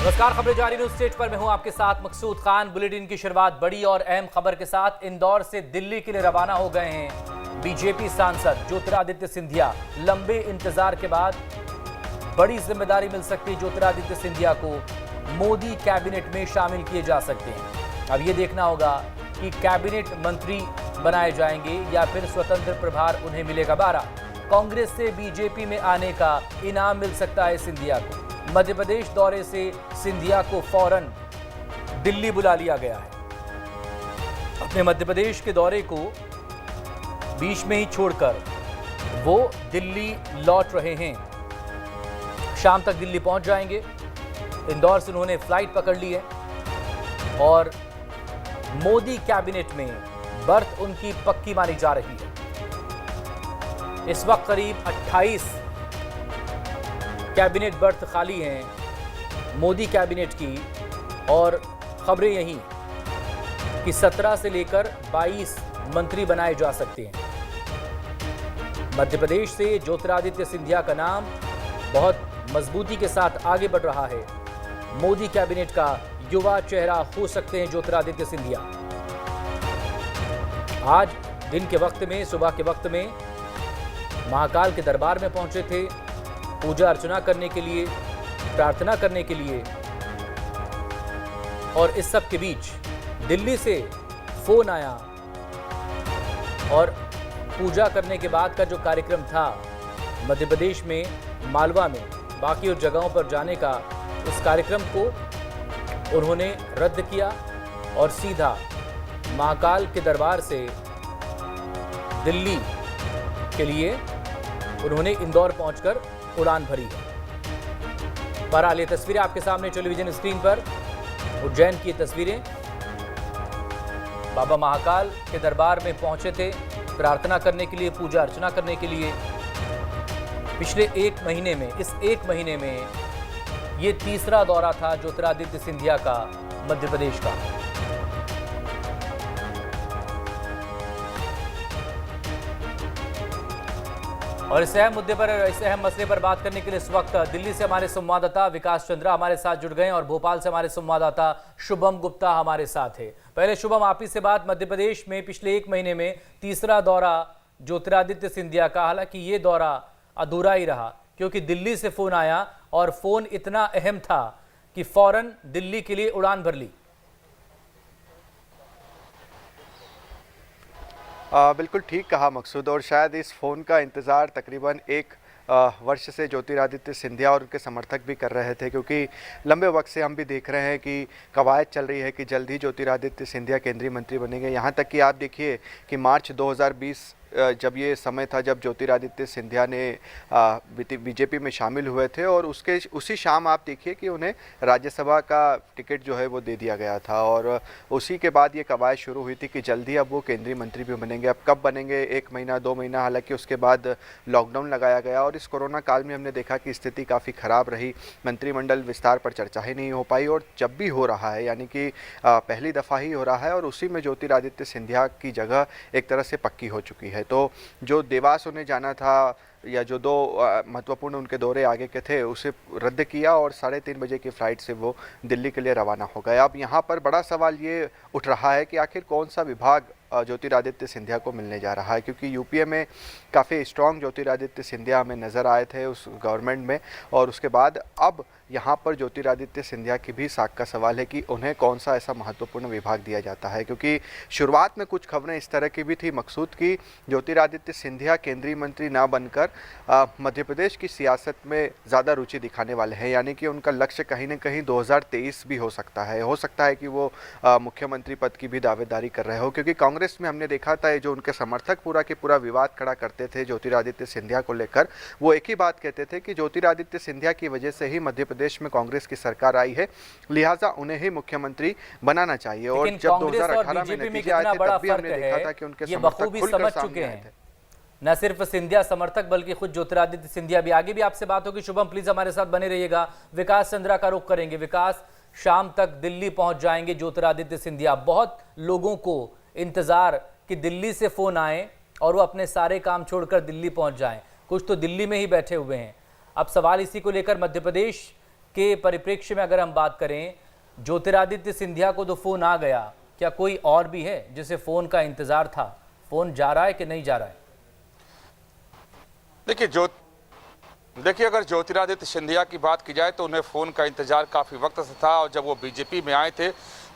नमस्कार, खबरें जारी न्यूज स्टेज पर मैं हूं आपके साथ मकसूद खान। बुलेटिन की शुरुआत बड़ी और अहम खबर के साथ। इंदौर से दिल्ली के लिए रवाना हो गए हैं बीजेपी सांसद ज्योतिरादित्य सिंधिया। लंबे इंतजार के बाद बड़ी जिम्मेदारी मिल सकती है ज्योतिरादित्य सिंधिया को। मोदी कैबिनेट में शामिल किए जा सकते हैं। अब यह देखना होगा कि कैबिनेट मंत्री बनाए जाएंगे या फिर स्वतंत्र प्रभार उन्हें मिलेगा। 12 कांग्रेस से बीजेपी में आने का इनाम मिल सकता है सिंधिया को। मध्य प्रदेश दौरे से सिंधिया को फौरन दिल्ली बुला लिया गया है। अपने मध्य प्रदेश के दौरे को बीच में ही छोड़कर वो दिल्ली लौट रहे हैं। शाम तक दिल्ली पहुंच जाएंगे। इंदौर से उन्होंने फ्लाइट पकड़ ली है और मोदी कैबिनेट में बर्थ उनकी पक्की मानी जा रही है। इस वक्त करीब 28 कैबिनेट बर्थ खाली हैं मोदी कैबिनेट की, और खबरें यही कि 17 से लेकर 22 मंत्री बनाए जा सकते हैं। मध्य प्रदेश से ज्योतिरादित्य सिंधिया का नाम बहुत मजबूती के साथ आगे बढ़ रहा है। मोदी कैबिनेट का युवा चेहरा हो सकते हैं ज्योतिरादित्य सिंधिया। आज दिन के वक्त में, सुबह के वक्त में महाकाल के दरबार में पहुंचे थे पूजा अर्चना करने के लिए, प्रार्थना करने के लिए। और इस सब के बीच दिल्ली से फोन आया और पूजा करने के बाद का जो कार्यक्रम था मध्य प्रदेश में, मालवा में, बाकी और जगहों पर जाने का, उस कार्यक्रम को उन्होंने रद्द किया और सीधा महाकाल के दरबार से दिल्ली के लिए उन्होंने इंदौर पहुंचकर उड़ान भरी है। बहरहाल ये तस्वीरें आपके सामने टेलीविजन स्क्रीन पर, उज्जैन की तस्वीरें। बाबा महाकाल के दरबार में पहुंचे थे प्रार्थना करने के लिए, पूजा अर्चना करने के लिए। पिछले एक महीने में, इस एक महीने में ये तीसरा दौरा था ज्योतिरादित्य सिंधिया का मध्य प्रदेश का। और इस अहम मुद्दे पर, इस अहम मसले पर बात करने के लिए इस वक्त दिल्ली से हमारे संवाददाता विकास चंद्रा हमारे साथ जुड़ गए और भोपाल से हमारे संवाददाता शुभम गुप्ता हमारे साथ है। पहले शुभम, आप ही से बात। मध्य प्रदेश में पिछले एक महीने में तीसरा दौरा ज्योतिरादित्य सिंधिया का। हालांकि ये दौरा अधूरा ही रहा क्योंकि दिल्ली से फोन आया और फोन इतना अहम था कि फौरन दिल्ली के लिए उड़ान भर ली। बिल्कुल ठीक कहा मकसूद, और शायद इस फ़ोन का इंतज़ार तकरीबन एक वर्ष से ज्योतिरादित्य सिंधिया और उनके समर्थक भी कर रहे थे, क्योंकि लंबे वक्त से हम भी देख रहे हैं कि कवायद चल रही है कि जल्द ही ज्योतिरादित्य सिंधिया केंद्रीय मंत्री बनेंगे। यहाँ तक कि आप देखिए कि मार्च 2020 जब ये समय था जब ज्योतिरादित्य सिंधिया ने बीजेपी में शामिल हुए थे, और उसी शाम आप देखिए कि उन्हें राज्यसभा का टिकट जो है वो दे दिया गया था। और उसी के बाद ये कवायद शुरू हुई थी कि जल्दी अब वो केंद्रीय मंत्री भी बनेंगे। अब कब बनेंगे, 1 महीना 2 महीना, हालांकि उसके बाद लॉकडाउन लगाया गया और इस कोरोना काल में हमने देखा कि स्थिति काफ़ी ख़राब रही। मंत्रिमंडल विस्तार पर चर्चा ही नहीं हो पाई, और जब भी हो रहा है यानी कि पहली दफ़ा ही हो रहा है, और उसी में ज्योतिरादित्य सिंधिया की जगह एक तरह से पक्की हो चुकी है। तो जो देवास उन्हें जाना था, या जो 2 महत्वपूर्ण उनके दौरे आगे के थे, उसे रद्द किया और 3:30 बजे की फ़्लाइट से वो दिल्ली के लिए रवाना हो गए। अब यहाँ पर बड़ा सवाल ये उठ रहा है कि आखिर कौन सा विभाग ज्योतिरादित्य सिंधिया को मिलने जा रहा है, क्योंकि यूपीए में काफ़ी स्ट्रॉन्ग ज्योतिरादित्य सिंधिया हमें नज़र आए थे उस गवर्नमेंट में, और उसके बाद अब यहाँ पर ज्योतिरादित्य सिंधिया की भी साख का सवाल है कि उन्हें कौन सा ऐसा महत्वपूर्ण विभाग दिया जाता है। क्योंकि शुरुआत में कुछ खबरें इस तरह की भी थी मकसूद की ज्योतिरादित्य सिंधिया केंद्रीय मंत्री ना बनकर मध्य प्रदेश की सियासत में ज़्यादा रुचि दिखाने वाले हैं, यानी कि उनका लक्ष्य कहीं ना कहीं 2023 भी हो सकता है कि वो मुख्यमंत्री पद की भी दावेदारी कर रहे हो। क्योंकि कांग्रेस में हमने देखा था जो उनके समर्थक पूरा के पूरा विवाद खड़ा करते थे ज्योतिरादित्य सिंधिया को लेकर, वो एक ही बात कहते थे कि ज्योतिरादित्य सिंधिया की वजह से ही मध्य प्रदेश में कांग्रेस की सरकार आई है, लिहाजा उन्हें ही मुख्यमंत्री बनाना चाहिए। और जब 2018 में नतीजे आए थे तब भी हमने देखा था कि उनके समर्थक खुलकर सामने आए थे। न सिर्फ सिंधिया समर्थक बल्कि खुद ज्योतिरादित्य सिंधिया भी। आगे भी आपसे बात होगी शुभम, प्लीज हमारे साथ बने रहिएगा। विकास चंद्रा का रुख करेंगे। विकास, शाम तक दिल्ली पहुंच जाएंगे ज्योतिरादित्य सिंधिया। बहुत लोगों को इंतजार कि दिल्ली से फोन आए और वो अपने सारे काम छोड़कर दिल्ली पहुंच जाएं। कुछ तो दिल्ली में ही बैठे हुए हैं। अब सवाल इसी को लेकर मध्य प्रदेश के परिप्रेक्ष्य में अगर हम बात करें, ज्योतिरादित्य सिंधिया को तो फोन आ गया, क्या कोई और भी है जिसे फोन का इंतजार था? फोन जा रहा है कि नहीं जा रहा है? देखिए अगर ज्योतिरादित्य सिंधिया की बात की जाए तो उन्हें फ़ोन का इंतजार काफ़ी वक्त से था, और जब वो बीजेपी में आए थे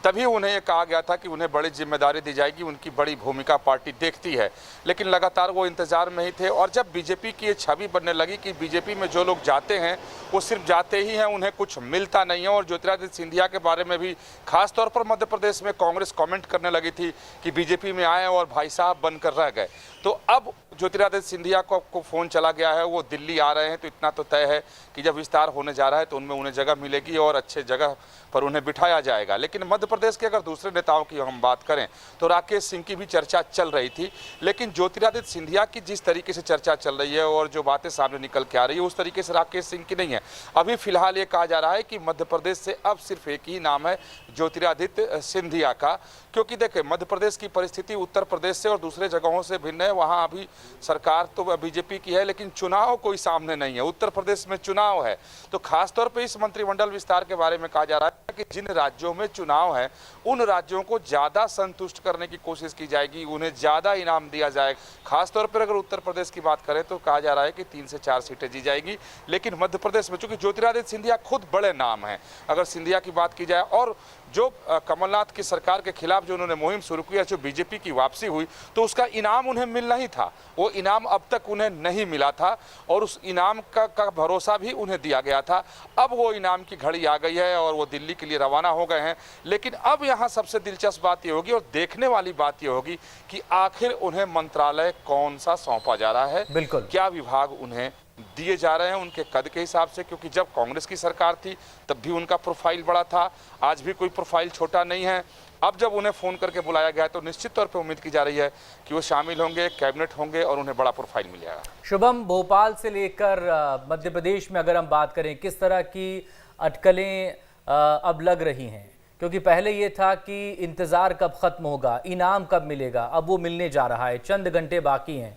तभी उन्हें ये कहा गया था कि उन्हें बड़ी जिम्मेदारी दी जाएगी, उनकी बड़ी भूमिका पार्टी देखती है। लेकिन लगातार वो इंतजार में ही थे, और जब बीजेपी की ये छवि बनने लगी कि बीजेपी में जो लोग जाते हैं वो सिर्फ जाते ही हैं, उन्हें कुछ मिलता नहीं है, और ज्योतिरादित्य सिंधिया के बारे में भी खासतौर पर मध्य प्रदेश में कांग्रेस कमेंट करने लगी थी कि बीजेपी में आए और भाई साहब बनकर रह गए। तो अब ज्योतिरादित्य सिंधिया को फ़ोन चला गया है, वो दिल्ली आ रहे हैं, तो इतना तो तय है कि जब विस्तार होने जा रहा है तो उनमें उन्हें जगह मिलेगी और अच्छे जगह पर उन्हें बिठाया जाएगा। लेकिन मध्य प्रदेश के अगर दूसरे नेताओं की हम बात करें तो राकेश सिंह की भी चर्चा चल रही थी, लेकिन ज्योतिरादित्य सिंधिया की जिस तरीके से चर्चा चल रही है और जो बातें सामने निकल के आ रही है उस तरीके से राकेश सिंह की नहीं है। अभी फिलहाल ये कहा जा रहा है कि मध्य प्रदेश से अब सिर्फ एक ही नाम है ज्योतिरादित्य सिंधिया का, क्योंकि देखें मध्य प्रदेश की परिस्थिति उत्तर प्रदेश से और दूसरे जगहों से भिन्न है। वहाँ अभी सरकार तो बीजेपी की है, लेकिन चुनाव कोई सामने नहीं है। उत्तर प्रदेश में चुनाव है, तो खासतौर पर इस मंत्रिमंडल विस्तार के बारे में कहा जा रहा है कि जिन राज्यों में चुनाव है उन राज्यों को ज़्यादा संतुष्ट करने की कोशिश की जाएगी, उन्हें ज़्यादा इनाम दिया जाएगा। खासतौर पर अगर उत्तर प्रदेश की बात करें तो कहा जा रहा है कि 3 से 4 सीटें जी जाएगी, लेकिन मध्य प्रदेश में चूंकि ज्योतिरादित्य सिंधिया खुद बड़े नाम हैं, अगर सिंधिया की बात की जाए और जो कमलनाथ की सरकार के खिलाफ जो उन्होंने मुहिम शुरू की, जो बीजेपी की वापसी हुई, तो उसका इनाम उन्हें मिलना ही था। वो इनाम अब तक उन्हें नहीं मिला था और उस इनाम का भरोसा भी उन्हें दिया गया था। अब वो इनाम की घड़ी आ गई है और वो दिल्ली के लिए रवाना हो गए हैं। लेकिन अब यहाँ सबसे दिलचस्प बात ये होगी और देखने वाली बात ये होगी कि आखिर उन्हें मंत्रालय कौन सा सौंपा जा रहा है, बिल्कुल क्या विभाग उन्हें दिए जा रहे हैं उनके कद के हिसाब से, क्योंकि जब कांग्रेस की सरकार थी तब भी उनका प्रोफाइल बड़ा था, आज भी कोई प्रोफाइल छोटा नहीं है। अब जब उन्हें फ़ोन करके बुलाया गया है तो निश्चित तौर पे उम्मीद की जा रही है कि वो शामिल होंगे, कैबिनेट होंगे और उन्हें बड़ा प्रोफाइल मिल जाएगा। शुभम, भोपाल से लेकर मध्य प्रदेश में अगर हम बात करें, किस तरह की अटकलें अब लग रही हैं? क्योंकि पहले ये था कि इंतज़ार कब ख़त्म होगा, इनाम कब मिलेगा, अब वो मिलने जा रहा है, चंद घंटे बाकी हैं।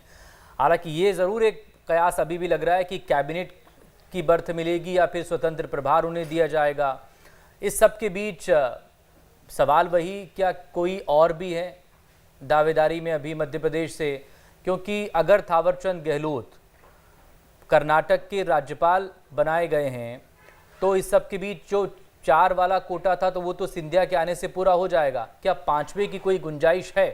हालांकि ये ज़रूर एक कयास अभी भी लग रहा है कि कैबिनेट की बर्थ मिलेगी या फिर स्वतंत्र प्रभार उन्हें दिया जाएगा। इस सब के बीच सवाल वही, क्या कोई और भी है दावेदारी में अभी मध्य प्रदेश से? क्योंकि अगर थावरचंद गहलोत कर्नाटक के राज्यपाल बनाए गए हैं तो इस सब के बीच जो 4 वाला कोटा था तो वो तो सिंधिया के आने से पूरा हो जाएगा। क्या 5वें की कोई गुंजाइश है?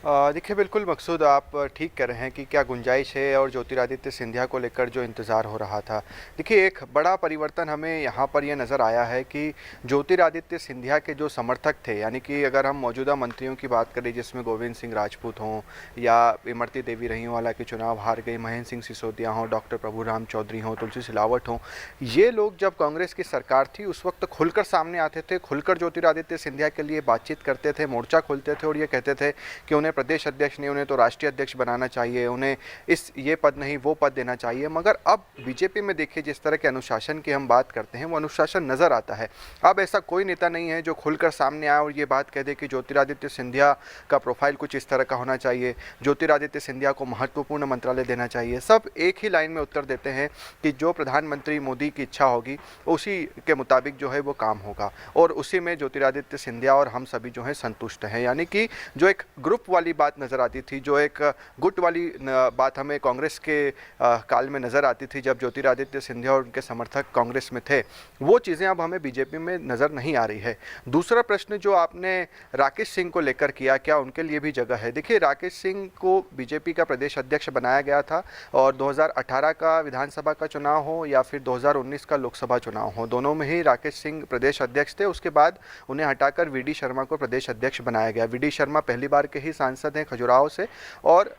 देखिए बिल्कुल मकसूद, आप ठीक कह रहे हैं कि क्या गुंजाइश है और ज्योतिरादित्य सिंधिया को लेकर जो इंतज़ार हो रहा था। देखिए एक बड़ा परिवर्तन हमें यहाँ पर यह नज़र आया है कि ज्योतिरादित्य सिंधिया के जो समर्थक थे, यानी कि अगर हम मौजूदा मंत्रियों की बात करें जिसमें गोविंद सिंह राजपूत हों या इमरती देवी रहीवाला के चुनाव हार गई, महेंद्र सिंह सिसोदिया हों, डॉक्टर प्रभुराम चौधरी हों, तुलसी सिलावट हों, ये लोग जब कांग्रेस की सरकार थी उस वक्त खुलकर सामने आते थे, खुलकर ज्योतिरादित्य सिंधिया के लिए बातचीत करते थे, मोर्चा खोलते थे और ये कहते थे कि उन्हें प्रदेश अध्यक्ष नहीं, उन्हें तो राष्ट्रीय अध्यक्ष बनाना चाहिए, उन्हें ये पद नहीं वो पद देना चाहिए। मगर अब बीजेपी में देखिए जिस तरह के अनुशासन की हम बात करते हैं वो अनुशासन नजर आता है। अब ऐसा कोई नेता नहीं है जो खुलकर सामने आए और ये बात कह दे कि ज्योतिरादित्य सिंधिया का प्रोफाइल कुछ इस तरह का होना चाहिए, ज्योतिरादित्य सिंधिया को महत्वपूर्ण मंत्रालय देना चाहिए। सब एक ही लाइन में उत्तर देते हैं कि जो प्रधानमंत्री मोदी की इच्छा होगी उसी के मुताबिक जो है वो काम होगा, और उसी में ज्योतिरादित्य सिंधिया और हम सभी जो है संतुष्ट हैं। यानी कि जो एक ग्रुप वाली बात नज़र आती थी, जो एक गुट वाली बात हमें कांग्रेस के काल में नज़र आती थी जब ज्योतिरादित्य सिंधिया और उनके समर्थक कांग्रेस में थे, वो चीज़ें अब हमें बीजेपी में नज़र नहीं आ रही है। दूसरा प्रश्न जो आपने राकेश सिंह को लेकर किया, क्या उनके लिए भी जगह है? देखिए राकेश सिंह को बीजेपी का प्रदेश अध्यक्ष बनाया गया था और 2018 का विधानसभा का चुनाव हो या फिर 2019 का लोकसभा चुनाव हो, दोनों में ही राकेश सिंह प्रदेश अध्यक्ष थे। उसके बाद उन्हें हटाकर वी डी शर्मा को प्रदेश अध्यक्ष बनाया गया। वी डी शर्मा पहली बार के ही सांसद हैं खजुराहो से, और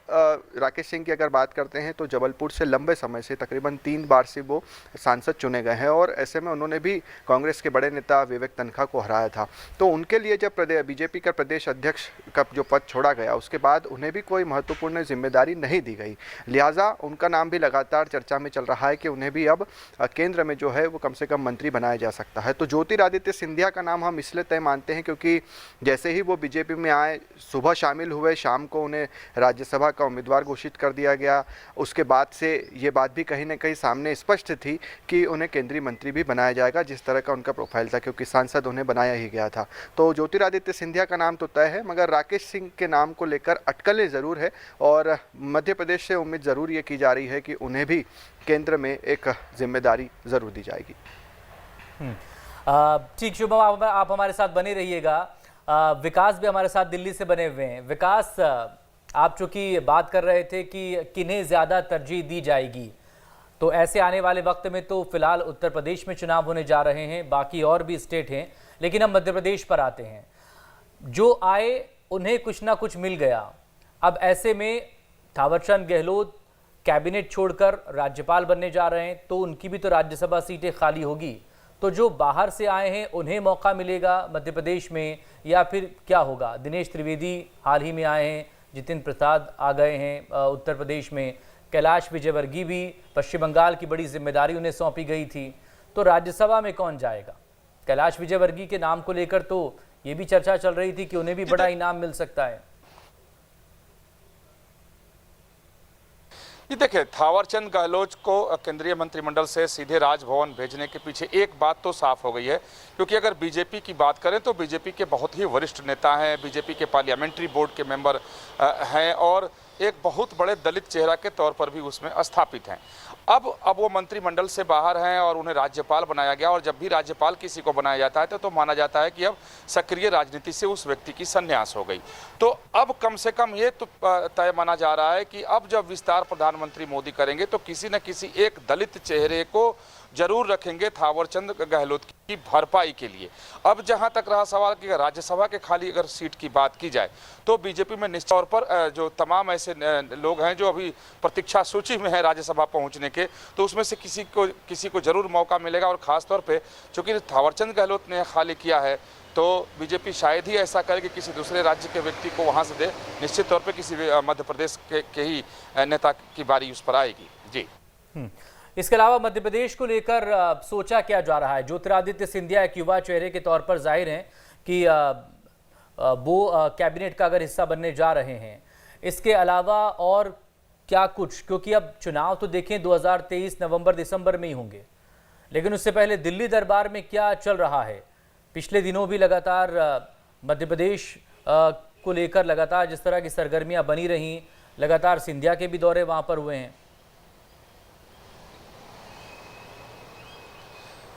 राकेश सिंह की अगर बात करते हैं तो जबलपुर से लंबे समय से तकरीबन 3 बार से वो सांसद चुने गए हैं और ऐसे में उन्होंने भी कांग्रेस के बड़े नेता विवेक तन्खा को हराया था। तो उनके लिए जब बीजेपी का प्रदेश अध्यक्ष का जो पद छोड़ा गया उसके बाद उन्हें भी कोई महत्वपूर्ण जिम्मेदारी नहीं दी गई, लिहाजा उनका नाम भी लगातार चर्चा में चल रहा है कि उन्हें भी अब केंद्र में जो है वो कम से कम मंत्री बनाया जा सकता है। तो ज्योतिरादित्य सिंधिया का नाम हम इसलिए तय मानते हैं क्योंकि जैसे ही वो बीजेपी में आए, सुबह शामिल हुए शाम को उन्हें राज्यसभा का उम्मीदवार घोषित कर दिया गया। उसके बाद से ये बात भी कहीं ना कहीं सामने स्पष्ट थी कि उन्हें केंद्रीय मंत्री भी बनाया जाएगा, जिस तरह का उनका प्रोफाइल था, क्योंकि सांसद उन्हें बनाया ही गया था। तो ज्योतिरादित्य सिंधिया का नाम तो तय है, मगर राकेश सिंह के नाम को लेकर अटकलें ज़रूर है और मध्य प्रदेश से उम्मीद ज़रूर ये की जा रही है कि उन्हें भी केंद्र में एक जिम्मेदारी ज़रूर दी जाएगी। ठीक शुभम, आप हमारे साथ बने रहिएगा। विकास भी हमारे साथ दिल्ली से बने हुए हैं। विकास, आप चूंकि बात कर रहे थे कि किन्हें ज़्यादा तरजीह दी जाएगी, तो ऐसे आने वाले वक्त में तो फिलहाल उत्तर प्रदेश में चुनाव होने जा रहे हैं, बाकी और भी स्टेट हैं, लेकिन हम मध्य प्रदेश पर आते हैं। जो आए उन्हें कुछ ना कुछ मिल गया। अब ऐसे में थावरचंद गहलोत कैबिनेट छोड़कर राज्यपाल बनने जा रहे हैं, तो उनकी भी तो राज्यसभा सीटें खाली होगी। तो जो बाहर से आए हैं उन्हें मौका मिलेगा मध्य प्रदेश में, या फिर क्या होगा? दिनेश त्रिवेदी हाल ही में आए हैं, जितिन प्रसाद आ गए हैं उत्तर प्रदेश में, कैलाश विजयवर्गीय भी, पश्चिम बंगाल की बड़ी जिम्मेदारी उन्हें सौंपी गई थी। तो राज्यसभा में कौन जाएगा? कैलाश विजयवर्गीय के नाम को लेकर तो ये भी चर्चा चल रही थी कि उन्हें भी बड़ा इनाम मिल सकता है। ये देखिए, थावरचंद गहलोत को केंद्रीय मंत्रिमंडल से सीधे राजभवन भेजने के पीछे एक बात तो साफ हो गई है, क्योंकि अगर बीजेपी की बात करें तो बीजेपी के बहुत ही वरिष्ठ नेता हैं, बीजेपी के पार्लियामेंट्री बोर्ड के मेंबर हैं और एक बहुत बड़े दलित चेहरा के तौर पर भी उसमें स्थापित हैं। अब वो मंत्रिमंडल से बाहर हैं और उन्हें राज्यपाल बनाया गया, और जब भी राज्यपाल किसी को बनाया जाता है तो माना जाता है कि अब सक्रिय राजनीति से उस व्यक्ति की संन्यास हो गई। तो अब कम से कम ये तो तय माना जा रहा है कि अब जब विस्तार प्रधानमंत्री मोदी करेंगे तो किसी न किसी एक दलित चेहरे को जरूर रखेंगे थावरचंद गहलोत की भरपाई के लिए। अब जहां तक रहा सवाल कि राज्यसभा के खाली अगर सीट की बात की जाए तो बीजेपी में निश्चित तौर पर जो तमाम ऐसे लोग हैं जो अभी प्रतीक्षा सूची में है राज्यसभा पहुंचने के, तो उसमें से किसी को जरूर मौका मिलेगा। और खासतौर पे चूंकि थावरचंद गहलोत ने खाली किया है तो बीजेपी शायद ही ऐसा करे कि किसी दूसरे राज्य के व्यक्ति को वहां से दे। निश्चित तौर पर किसी मध्य प्रदेश के ही नेता की बारी उस पर आएगी। जी, इसके अलावा मध्य प्रदेश को लेकर सोचा क्या जा रहा है? ज्योतिरादित्य सिंधिया एक युवा चेहरे के तौर पर जाहिर हैं कि वो कैबिनेट का अगर हिस्सा बनने जा रहे हैं। इसके अलावा और क्या कुछ? क्योंकि अब चुनाव तो देखें 2023 नवंबर दिसंबर में ही होंगे, लेकिन उससे पहले दिल्ली दरबार में क्या चल रहा है? पिछले दिनों भी लगातार मध्य प्रदेश को लेकर लगातार जिस तरह की सरगर्मियां बनी रहीं, लगातार सिंधिया के भी दौरे वहां पर हुए हैं।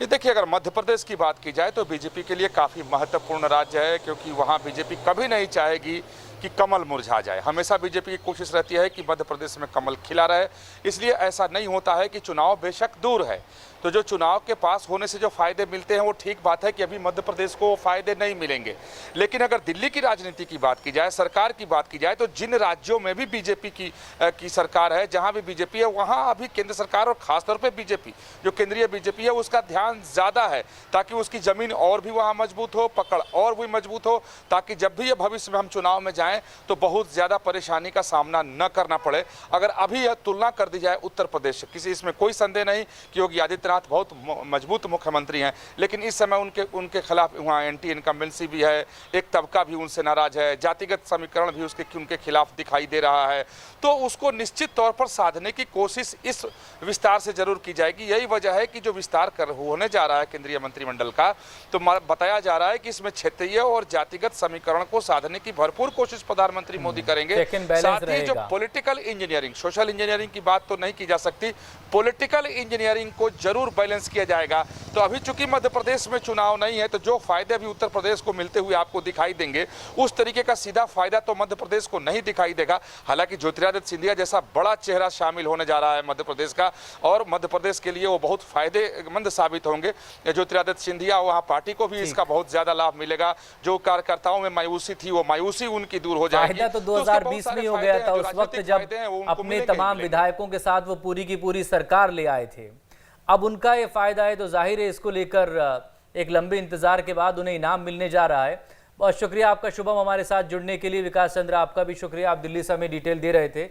ये देखिए, अगर मध्य प्रदेश की बात की जाए तो बीजेपी के लिए काफ़ी महत्वपूर्ण राज्य है, क्योंकि वहाँ बीजेपी कभी नहीं चाहेगी कि कमल मुरझा जाए। हमेशा बीजेपी की कोशिश रहती है कि मध्य प्रदेश में कमल खिला रहे। इसलिए ऐसा नहीं होता है कि चुनाव बेशक दूर है तो जो चुनाव के पास होने से जो फायदे मिलते हैं वो ठीक बात है कि अभी मध्य प्रदेश को वो फायदे नहीं मिलेंगे। लेकिन अगर दिल्ली की राजनीति की बात की जाए, सरकार की बात की जाए, तो जिन राज्यों में भी बीजेपी की सरकार है, जहां भी बीजेपी है, वहां अभी केंद्र सरकार और खासतौर पे बीजेपी जो केंद्रीय बीजेपी है उसका ध्यान ज़्यादा है, ताकि उसकी ज़मीन और भी वहाँ मजबूत हो, पकड़ और भी मजबूत हो, ताकि जब भी ये भविष्य में हम चुनाव में जाएँ तो बहुत ज़्यादा परेशानी का सामना न करना पड़े। अगर अभी यह तुलना कर दी जाए उत्तर प्रदेश से, किसी इसमें कोई संदेह नहीं कि योगी आदित्यनाथ बहुत मजबूत मुख्यमंत्री हैं, लेकिन इस समय उनके खिलाफ वहाँ एंटी इनकम्बेंसी भी है, एक तबका भी उनसे नाराज है, जातिगत समीकरण भी उनके खिलाफ दिखाई दे रहा है। तो उसको निश्चित तौर पर साधने की कोशिश इस विस्तार से जरूर की जाएगी। यही वजह है कि जो विस्तार होने जा रहा है केंद्रीय मंत्रिमंडल का, तो बताया जा रहा है कि इसमें क्षेत्रीय और जातिगत समीकरण को साधने की भरपूर कोशिश प्रधानमंत्री मोदी करेंगे। साथ ही जो पॉलिटिकल इंजीनियरिंग, सोशल इंजीनियरिंग की बात तो नहीं की जा सकती, पॉलिटिकल इंजीनियरिंग को जरूर बैलेंस किया जाएगा। तो अभी चूंकि मध्य प्रदेश में चुनाव नहीं है, तो जो फायदे अभी उत्तर प्रदेश को मिलते हुए आपको दिखाई देंगे, उस तरीके का सीधा फायदा तो मध्य प्रदेश को नहीं दिखाई देगा। हालांकि ज्योतिरादित्य सिंधिया जैसा बड़ा चेहरा शामिल होने जा रहा है मध्य प्रदेश का, और मध्य प्रदेश के लिए वो बहुत फायदेमंद साबित होंगे। ज्योतिरादित्य सिंधिया, वहाँ पार्टी को भी इसका बहुत ज्यादा लाभ मिलेगा। जो कार्यकर्ताओं में मायूसी थी वो मायूसी उनकी दूर हो जाएगी। फायदा तो 2020 में हो गया था, उस वक्त जब अपने तमाम विधायकों के साथ वो पूरी की पूरी सरकार ले आए थे। अब उनका ये फायदा है, तो जाहिर है इसको लेकर एक लंबे इंतजार के बाद उन्हें इनाम मिलने जा रहा है। बहुत शुक्रिया आपका शुभम, हमारे साथ जुड़ने के लिए। विकास चंद्र, आपका भी शुक्रिया, आप दिल्ली से हमें डिटेल दे रहे थे।